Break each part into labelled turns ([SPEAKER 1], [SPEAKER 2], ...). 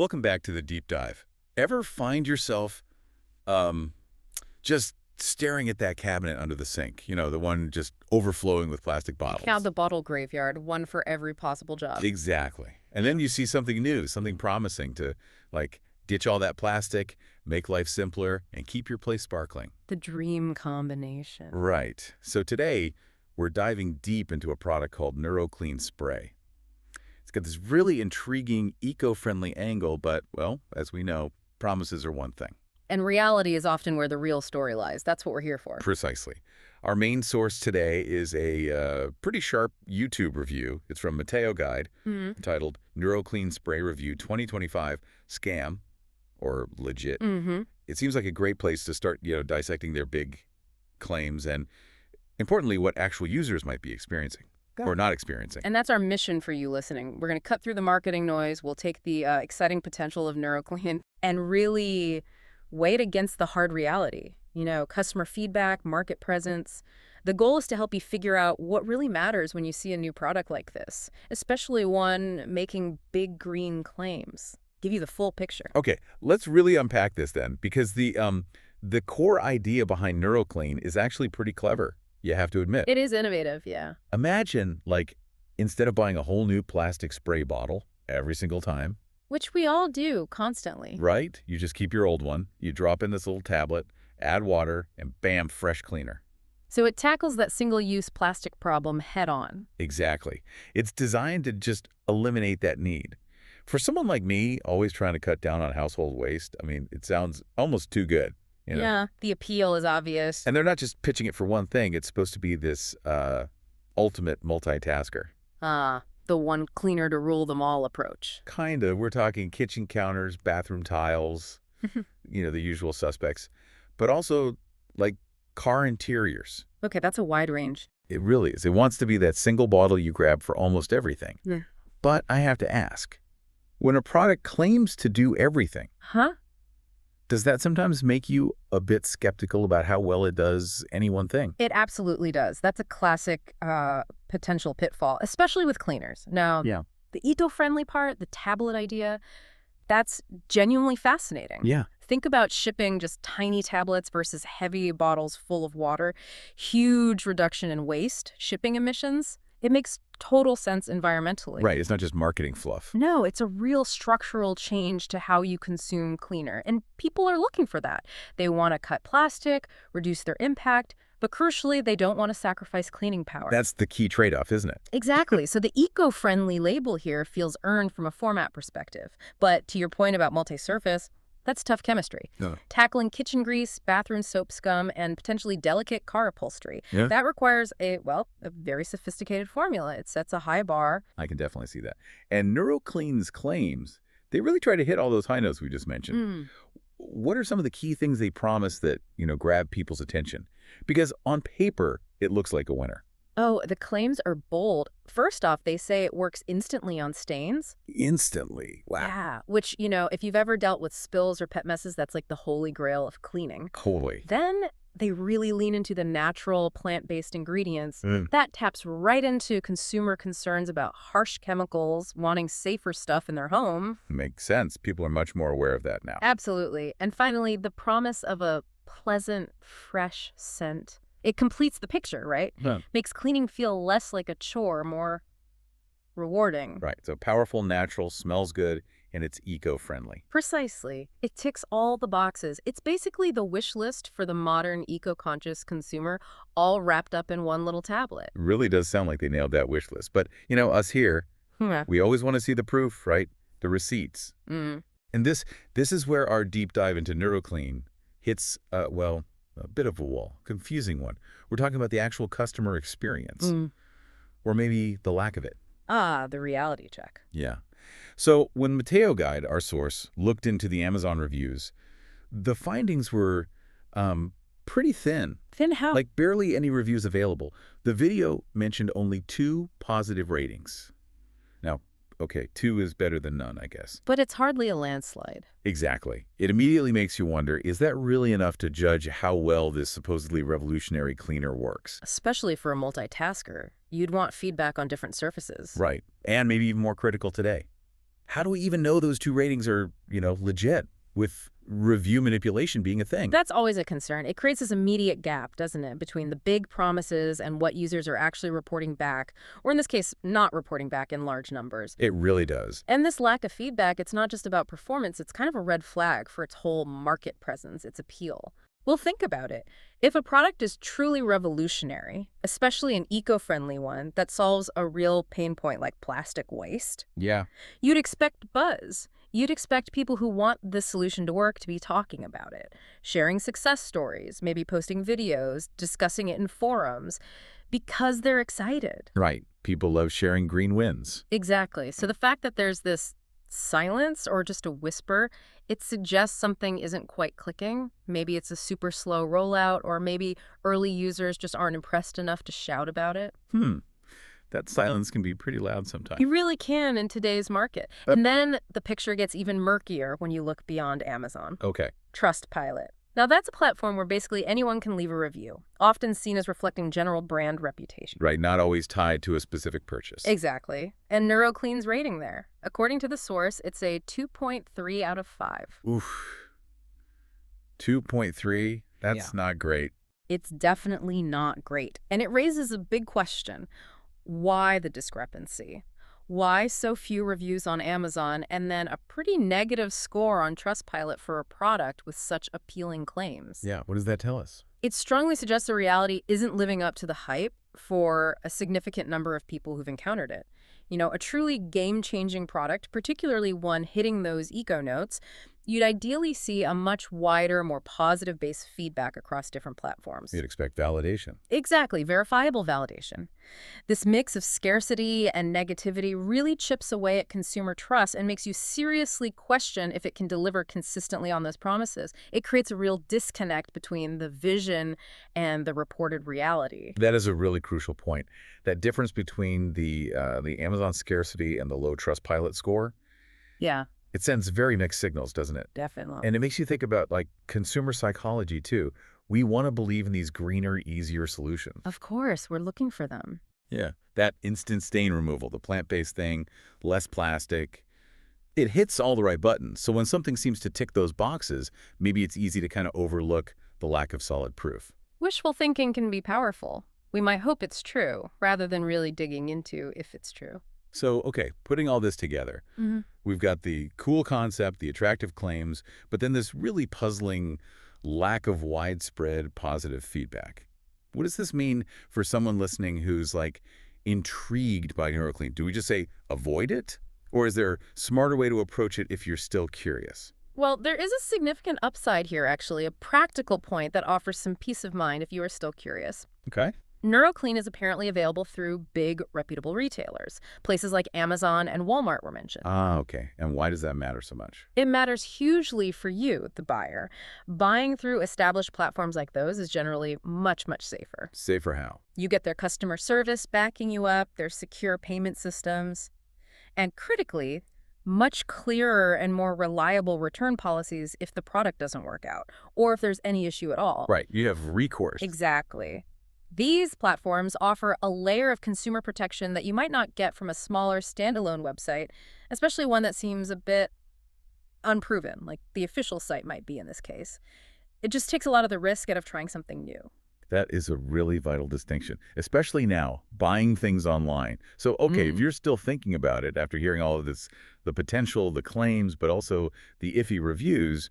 [SPEAKER 1] Welcome back to the deep dive. Ever find yourself um, just staring at that cabinet under the sink? You know, the one just overflowing with plastic bottles.
[SPEAKER 2] Count the bottle graveyard, one for every possible job.
[SPEAKER 1] Exactly. And then you see something new, something promising to, like, ditch all that plastic, make life simpler, and keep your place sparkling.
[SPEAKER 2] The dream combination.
[SPEAKER 1] Right. So today, we're diving deep into a product called NuroClean Spray. It's got this really intriguing, eco-friendly angle, but, well, as we know, promises are one thing.
[SPEAKER 2] And reality is often where the real story lies. That's what we're here for.
[SPEAKER 1] Precisely. Our main source today is a pretty sharp YouTube review. It's from Mateo Guide, entitled NuroClean Spray Review 2025 Scam, or Legit. It seems like a great place to start, dissecting their big claims and, importantly, what actual users might be experiencing. Or not experiencing.
[SPEAKER 2] And that's our mission for you listening. We're going to cut through the marketing noise. We'll take the exciting potential of NuroClean and really weigh it against the hard reality. You know, customer feedback, market presence. The goal is to help you figure out what really matters when you see a new product like this, especially one making big green claims. Give you the full picture.
[SPEAKER 1] Okay, let's really unpack this then, because the core idea behind NuroClean is actually pretty clever. You have to admit.
[SPEAKER 2] It is innovative, yeah.
[SPEAKER 1] Imagine, like, instead of buying a whole new plastic spray bottle every single time.
[SPEAKER 2] Which we all do constantly.
[SPEAKER 1] Right? You just keep your old one, you drop in this little tablet, add water, and bam, fresh cleaner.
[SPEAKER 2] So it tackles that single-use plastic problem head-on.
[SPEAKER 1] Exactly. It's designed to just eliminate that need. For someone like me, always trying to cut down on household waste, I mean, it sounds almost too good. You know?
[SPEAKER 2] Yeah, the appeal is obvious.
[SPEAKER 1] And they're not just pitching it for one thing. It's supposed to be this ultimate multitasker.
[SPEAKER 2] The one cleaner to rule them all approach.
[SPEAKER 1] Kind of. We're talking kitchen counters, bathroom tiles, the usual suspects. But also, like, car interiors.
[SPEAKER 2] Okay, that's a wide range.
[SPEAKER 1] It really is. It wants to be that single bottle you grab for almost everything.
[SPEAKER 2] Yeah.
[SPEAKER 1] But I have to ask, when a product claims to do everything, does that sometimes make you a bit skeptical about how well it does any one thing?
[SPEAKER 2] It absolutely does. That's a classic potential pitfall, especially with cleaners. Now, the eco-friendly part, the tablet idea, that's genuinely fascinating.
[SPEAKER 1] Yeah.
[SPEAKER 2] Think about shipping just tiny tablets versus heavy bottles full of water. Huge reduction in waste, shipping emissions. It makes total sense environmentally.
[SPEAKER 1] Right. It's not just marketing fluff.
[SPEAKER 2] No, it's a real structural change to how you consume cleaner. And people are looking for that. They want to cut plastic, reduce their impact, but crucially, they don't want to sacrifice cleaning power.
[SPEAKER 1] That's the key trade-off, isn't it?
[SPEAKER 2] Exactly. So the eco-friendly label here feels earned from a format perspective. But to your point about multi-surface, that's tough chemistry. Tackling kitchen grease, bathroom soap scum, and potentially delicate car upholstery. That requires a very sophisticated formula. It sets a high bar.
[SPEAKER 1] I can definitely see that. And NuroClean's claims, they really try to hit all those high notes we just mentioned. What are some of the key things they promise that, grab people's attention? Because on paper, it looks like a winner.
[SPEAKER 2] Oh, the claims are bold. First off, they say it works instantly on stains.
[SPEAKER 1] Instantly? Wow.
[SPEAKER 2] Yeah, which, if you've ever dealt with spills or pet messes, that's like the holy grail of cleaning.
[SPEAKER 1] Totally.
[SPEAKER 2] Then they really lean into the natural plant-based ingredients. That taps right into consumer concerns about harsh chemicals, wanting safer stuff in their home.
[SPEAKER 1] Makes sense. People are much more aware of that now.
[SPEAKER 2] Absolutely. And finally, the promise of a pleasant, fresh scent. It completes the picture, right? Makes cleaning feel less like a chore, more rewarding.
[SPEAKER 1] Right. So powerful, natural, smells good, and it's eco-friendly.
[SPEAKER 2] Precisely. It ticks all the boxes. It's basically the wish list for the modern eco-conscious consumer, all wrapped up in one little tablet.
[SPEAKER 1] It really does sound like they nailed that wish list. But, us here, we always want to see the proof, right? The receipts. And this is where our deep dive into NuroClean hits, a bit of a wall, confusing one. We're talking about the actual customer experience, or maybe the lack of it.
[SPEAKER 2] The reality check.
[SPEAKER 1] Yeah. So when Mateo Guide, our source, looked into the Amazon reviews, the findings were pretty thin.
[SPEAKER 2] Thin how?
[SPEAKER 1] Like barely any reviews available. The video mentioned only 2 positive ratings. Now, okay, 2 is better than none, I guess.
[SPEAKER 2] But it's hardly a landslide.
[SPEAKER 1] Exactly. It immediately makes you wonder, is that really enough to judge how well this supposedly revolutionary cleaner works?
[SPEAKER 2] Especially for a multitasker. You'd want feedback on different surfaces.
[SPEAKER 1] Right. And maybe even more critical today. How do we even know those two ratings are, legit, with review manipulation being a thing?
[SPEAKER 2] That's always a concern. It creates this immediate gap, doesn't it, between the big promises and what users are actually reporting back, or in this case, not reporting back in large numbers.
[SPEAKER 1] It really does.
[SPEAKER 2] And this lack of feedback, it's not just about performance, it's kind of a red flag for its whole market presence, its appeal. Well, think about it. If a product is truly revolutionary, especially an eco-friendly one that solves a real pain point like plastic waste,
[SPEAKER 1] Yeah.
[SPEAKER 2] you'd expect buzz. You'd expect people who want this solution to work to be talking about it, sharing success stories, maybe posting videos, discussing it in forums, because they're excited.
[SPEAKER 1] Right. People love sharing green wins.
[SPEAKER 2] Exactly. So the fact that there's this silence or just a whisper, it suggests something isn't quite clicking. Maybe it's a super slow rollout, or maybe early users just aren't impressed enough to shout about it.
[SPEAKER 1] That silence can be pretty loud sometimes.
[SPEAKER 2] You really can in today's market. And then the picture gets even murkier when you look beyond Amazon.
[SPEAKER 1] Okay.
[SPEAKER 2] Trustpilot. Now that's a platform where basically anyone can leave a review, often seen as reflecting general brand reputation.
[SPEAKER 1] Right, not always tied to a specific purchase.
[SPEAKER 2] Exactly. And NuroClean's rating there. According to the source, it's a 2.3 out of 5.
[SPEAKER 1] Oof. 2.3? That's not great.
[SPEAKER 2] It's definitely not great. And it raises a big question. Why the discrepancy? Why so few reviews on Amazon and then a pretty negative score on Trustpilot for a product with such appealing claims?
[SPEAKER 1] Yeah, what does that tell us?
[SPEAKER 2] It strongly suggests the reality isn't living up to the hype for a significant number of people who've encountered it. A truly game-changing product, particularly one hitting those eco notes, you'd ideally see a much wider, more positive-based feedback across different platforms.
[SPEAKER 1] You'd expect validation.
[SPEAKER 2] Exactly, verifiable validation. This mix of scarcity and negativity really chips away at consumer trust and makes you seriously question if it can deliver consistently on those promises. It creates a real disconnect between the vision and the reported reality.
[SPEAKER 1] That is a really crucial point. That difference between the Amazon scarcity and the low Trustpilot score,
[SPEAKER 2] Yeah,
[SPEAKER 1] it sends very mixed signals, doesn't it?
[SPEAKER 2] definitely.
[SPEAKER 1] And it makes you think about, consumer psychology, too. We want to believe in these greener, easier solutions.
[SPEAKER 2] Of course, we're looking for them.
[SPEAKER 1] Yeah. That instant stain removal, the plant-based thing, less plastic. It hits all the right buttons. So when something seems to tick those boxes, maybe it's easy to kind of overlook the lack of solid proof.
[SPEAKER 2] Wishful thinking can be powerful. We might hope it's true, rather than really digging into if it's true.
[SPEAKER 1] So, okay, putting all this together, we've got the cool concept, the attractive claims, but then this really puzzling lack of widespread positive feedback. What does this mean for someone listening who's, intrigued by NuroClean? Do we just say, avoid it? Or is there a smarter way to approach it if you're still curious?
[SPEAKER 2] Well, there is a significant upside here, actually, a practical point that offers some peace of mind if you are still curious.
[SPEAKER 1] Okay.
[SPEAKER 2] NuroClean is apparently available through big, reputable retailers. Places like Amazon and Walmart were mentioned.
[SPEAKER 1] Ah, okay. And why does that matter so much?
[SPEAKER 2] It matters hugely for you, the buyer. Buying through established platforms like those is generally much, much safer.
[SPEAKER 1] Safer how?
[SPEAKER 2] You get their customer service backing you up, their secure payment systems, and critically, much clearer and more reliable return policies if the product doesn't work out, or if there's any issue at all.
[SPEAKER 1] Right. You have recourse.
[SPEAKER 2] Exactly. These platforms offer a layer of consumer protection that you might not get from a smaller standalone website, especially one that seems a bit unproven, like the official site might be in this case. It just takes a lot of the risk out of trying something new.
[SPEAKER 1] That is a really vital distinction, especially now, buying things online. So, okay, if you're still thinking about it after hearing all of this, the potential, the claims, but also the iffy reviews,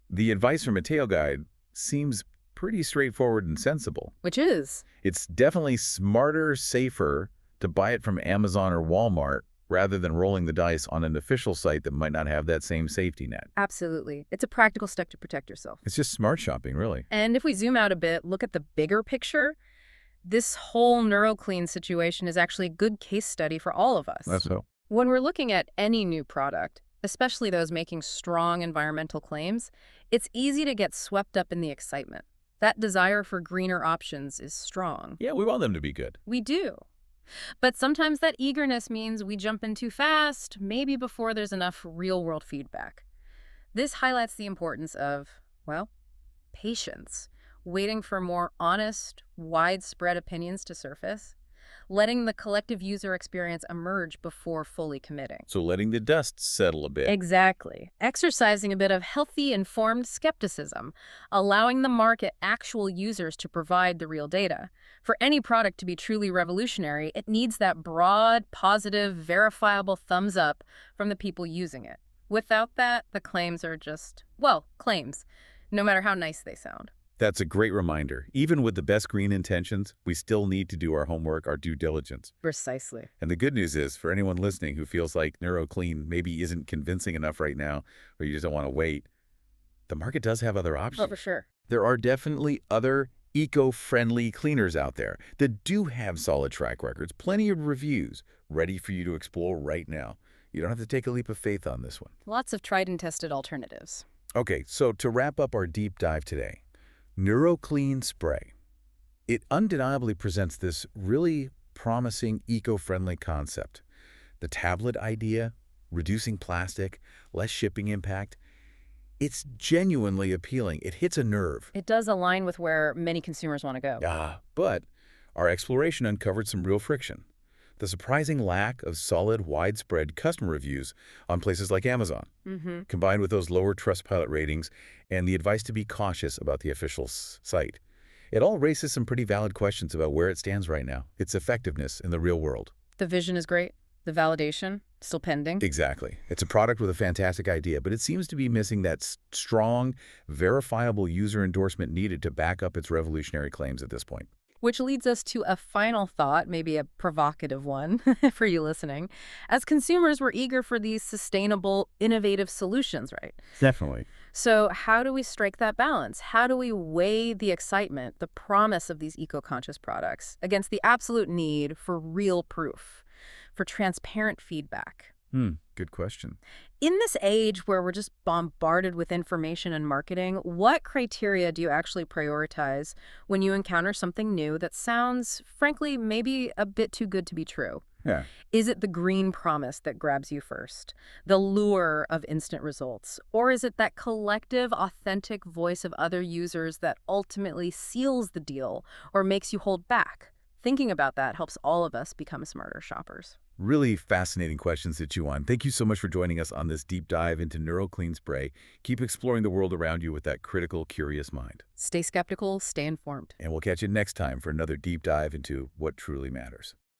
[SPEAKER 1] the advice from Mateo Guide seems pretty straightforward and sensible.
[SPEAKER 2] Which is?
[SPEAKER 1] It's definitely smarter, safer to buy it from Amazon or Walmart rather than rolling the dice on an official site that might not have that same safety net.
[SPEAKER 2] Absolutely. It's a practical step to protect yourself.
[SPEAKER 1] It's just smart shopping, really.
[SPEAKER 2] And if we zoom out a bit, look at the bigger picture, this whole NuroClean situation is actually a good case study for all of us.
[SPEAKER 1] That's so.
[SPEAKER 2] When we're looking at any new product, especially those making strong environmental claims, it's easy to get swept up in the excitement. That desire for greener options is strong.
[SPEAKER 1] Yeah, we want them to be good.
[SPEAKER 2] We do. But sometimes that eagerness means we jump in too fast, maybe before there's enough real-world feedback. This highlights the importance of, well, patience, waiting for more honest, widespread opinions to surface. letting the collective user experience emerge before fully committing.
[SPEAKER 1] So letting the dust settle a bit.
[SPEAKER 2] Exactly. Exercising a bit of healthy, informed skepticism, allowing the market actual users to provide the real data. For any product to be truly revolutionary, it needs that broad, positive, verifiable thumbs up from the people using it. Without that, the claims are just, well, claims, no matter how nice they sound.
[SPEAKER 1] That's a great reminder. Even with the best green intentions, we still need to do our homework, our due diligence.
[SPEAKER 2] Precisely.
[SPEAKER 1] And the good news is, for anyone listening who feels like NuroClean maybe isn't convincing enough right now, or you just don't want to wait, the market does have other options.
[SPEAKER 2] Oh, for sure.
[SPEAKER 1] There are definitely other eco-friendly cleaners out there that do have solid track records, plenty of reviews, ready for you to explore right now. You don't have to take a leap of faith on this one.
[SPEAKER 2] Lots of tried and tested alternatives.
[SPEAKER 1] Okay, so to wrap up our deep dive today, NuroClean Spray. It undeniably presents this really promising eco-friendly concept. The tablet idea, reducing plastic, less shipping impact, it's genuinely appealing. It hits a nerve.
[SPEAKER 2] It does align with where many consumers want to go.
[SPEAKER 1] But our exploration uncovered some real friction. The surprising lack of solid, widespread customer reviews on places like Amazon, combined with those lower Trustpilot ratings and the advice to be cautious about the official site. It all raises some pretty valid questions about where it stands right now, its effectiveness in the real world.
[SPEAKER 2] The vision is great. The validation, still pending.
[SPEAKER 1] Exactly. It's a product with a fantastic idea, but it seems to be missing that strong, verifiable user endorsement needed to back up its revolutionary claims at this point.
[SPEAKER 2] Which leads us to a final thought, maybe a provocative one for you listening. As consumers, we're eager for these sustainable, innovative solutions, right?
[SPEAKER 1] Definitely.
[SPEAKER 2] So how do we strike that balance? How do we weigh the excitement, the promise of these eco-conscious products against the absolute need for real proof, for transparent feedback?
[SPEAKER 1] Good question.
[SPEAKER 2] In this age where we're just bombarded with information and marketing, what criteria do you actually prioritize when you encounter something new that sounds, frankly, maybe a bit too good to be true?
[SPEAKER 1] Yeah.
[SPEAKER 2] Is it the green promise that grabs you first, the lure of instant results, or is it that collective, authentic voice of other users that ultimately seals the deal or makes you hold back? Thinking about that helps all of us become smarter shoppers.
[SPEAKER 1] Really fascinating questions to chew on. Thank you so much for joining us on this deep dive into NuroClean Spray. Keep exploring the world around you with that critical, curious mind.
[SPEAKER 2] Stay skeptical, stay informed.
[SPEAKER 1] And we'll catch you next time for another deep dive into what truly matters.